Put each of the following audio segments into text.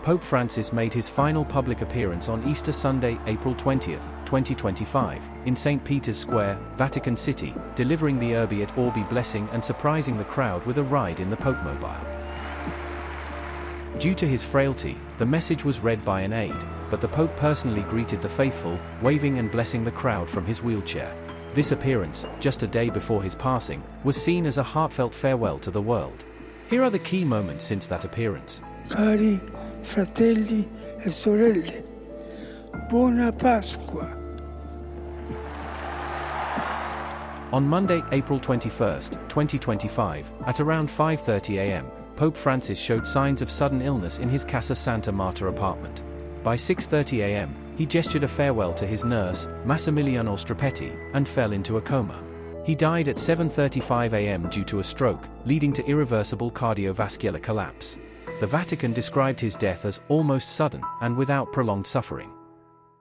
Pope Francis made his final public appearance on Easter Sunday, April 20, 2025, in St. Peter's Square, Vatican City, delivering the Urbi et Orbi blessing and surprising the crowd with a ride in the Pope Mobile. Due to his frailty, the message was read by an aide, but the Pope personally greeted the faithful, waving and blessing the crowd from his wheelchair. This appearance, just a day before his passing, was seen as a heartfelt farewell to the world. Here are the key moments since that appearance. Cari fratelli e sorelle, buona Pasqua. On Monday, April 21, 2025, at around 5:30 a.m., Pope Francis showed signs of sudden illness in his Casa Santa Marta apartment. By 6:30 a.m., he gestured a farewell to his nurse, Massimiliano Strapetti, and fell into a coma. He died at 7:35 a.m. due to a stroke, leading to irreversible cardiovascular collapse. The Vatican described his death as almost sudden and without prolonged suffering.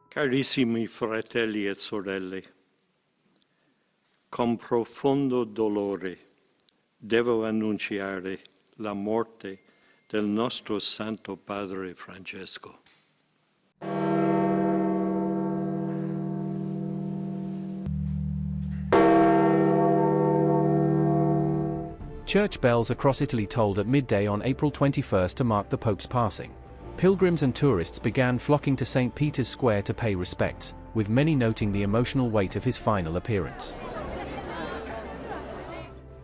Carissimi fratelli et sorelle, con profondo dolore devo annunciare la morte del nostro Santo Padre Francesco. Church bells across Italy tolled at midday on April 21 to mark the Pope's passing. Pilgrims and tourists began flocking to St. Peter's Square to pay respects, with many noting the emotional weight of his final appearance.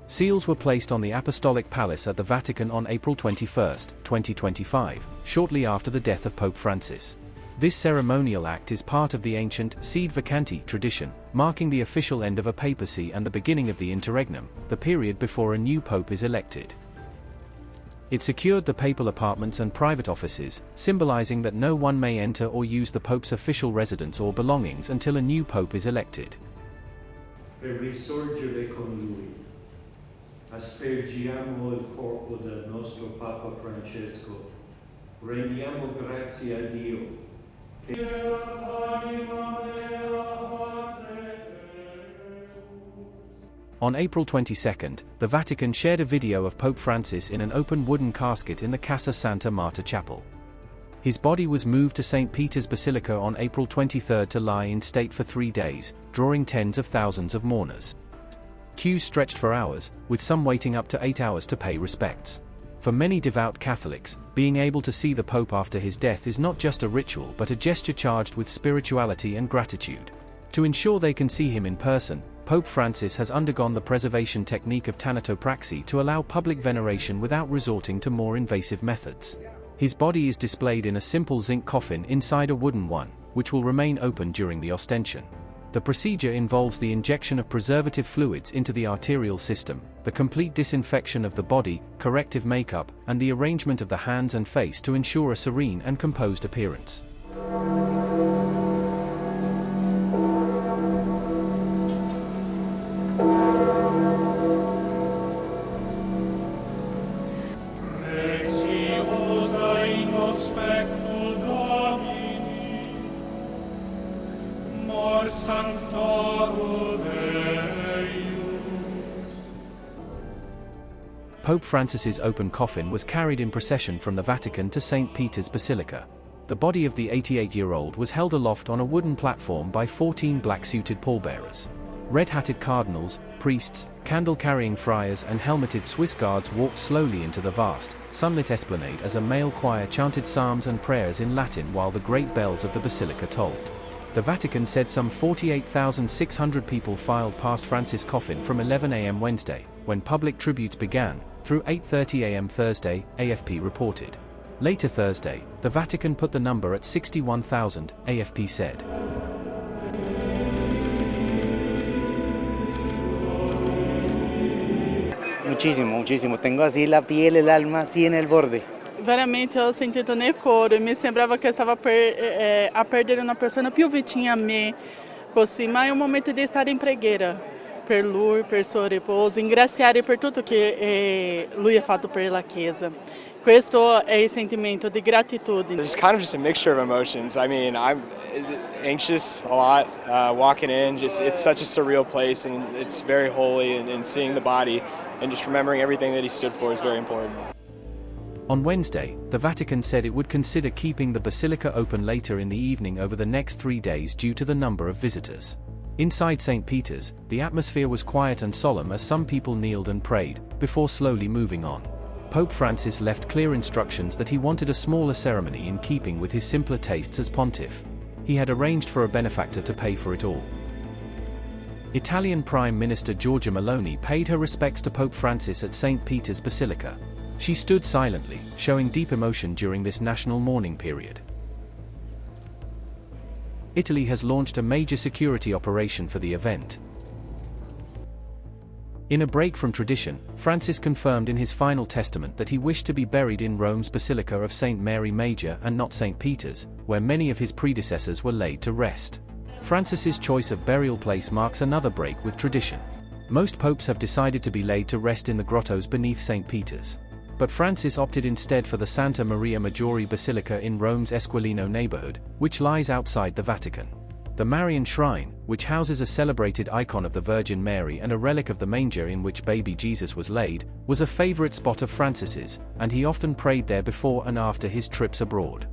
Seals were placed on the Apostolic Palace at the Vatican on April 21, 2025, shortly after the death of Pope Francis. This ceremonial act is part of the ancient sede vacanti tradition, marking the official end of a papacy and the beginning of the interregnum, the period before a new pope is elected. It secured the papal apartments and private offices, symbolizing that no one may enter or use the pope's official residence or belongings until a new pope is elected. Per risorgere con lui, aspergiamo il corpo del nostro Papa Francesco, rendiamo grazie a Dio. On April 22, the Vatican shared a video of Pope Francis in an open wooden casket in the Casa Santa Marta chapel. His body was moved to St. Peter's Basilica on April 23 to lie in state for 3 days, drawing tens of thousands of mourners. Queues stretched for hours, with some waiting up to 8 hours to pay respects. For many devout Catholics, being able to see the Pope after his death is not just a ritual but a gesture charged with spirituality and gratitude. To ensure they can see him in person, Pope Francis has undergone the preservation technique of thanatopraxy to allow public veneration without resorting to more invasive methods. His body is displayed in a simple zinc coffin inside a wooden one, which will remain open during the ostension. The procedure involves the injection of preservative fluids into the arterial system, the complete disinfection of the body, corrective makeup, and the arrangement of the hands and face to ensure a serene and composed appearance. Pope Francis's open coffin was carried in procession from the Vatican to St. Peter's Basilica. The body of the 88-year-old was held aloft on a wooden platform by 14 black-suited pallbearers. Red-hatted cardinals, priests, candle-carrying friars and helmeted Swiss guards walked slowly into the vast, sunlit esplanade as a male choir chanted psalms and prayers in Latin while the great bells of the basilica tolled. The Vatican said some 48,600 people filed past Francis' coffin from 11 a.m. Wednesday, when public tributes began, through 8:30 a.m. Thursday, AFP reported. Later Thursday, the Vatican put the number at 61,000, AFP said. Muchísimo. Tengo así la piel, el alma así en el borde. Veramente ho sentito nel cuore, mi sembrava che stavo a perdere una persona più vicina a me, così, ma è un momento di stare in preghiera per lui, per il suo riposo, ringraziare per tutto che lui ha fatto per la Chiesa. Questo è il sentimento di gratitudine. There's kind of just a mixture of emotions. I mean, I'm anxious a lot walking in. It's such a surreal place, and it's very holy, and seeing the body and just remembering everything that he stood for is very important. On Wednesday, the Vatican said it would consider keeping the Basilica open later in the evening over the next 3 days due to the number of visitors. Inside St. Peter's, the atmosphere was quiet and solemn as some people kneeled and prayed, before slowly moving on. Pope Francis left clear instructions that he wanted a smaller ceremony in keeping with his simpler tastes as pontiff. He had arranged for a benefactor to pay for it all. Italian Prime Minister Giorgia Meloni paid her respects to Pope Francis at St. Peter's Basilica. She stood silently, showing deep emotion during this national mourning period. Italy has launched a major security operation for the event. In a break from tradition, Francis confirmed in his final testament that he wished to be buried in Rome's Basilica of St. Mary Major and not St. Peter's, where many of his predecessors were laid to rest. Francis's choice of burial place marks another break with tradition. Most popes have decided to be laid to rest in the grottos beneath St. Peter's. But Francis opted instead for the Santa Maria Maggiore Basilica in Rome's Esquilino neighborhood, which lies outside the Vatican. The Marian Shrine, which houses a celebrated icon of the Virgin Mary and a relic of the manger in which baby Jesus was laid, was a favorite spot of Francis's, and he often prayed there before and after his trips abroad.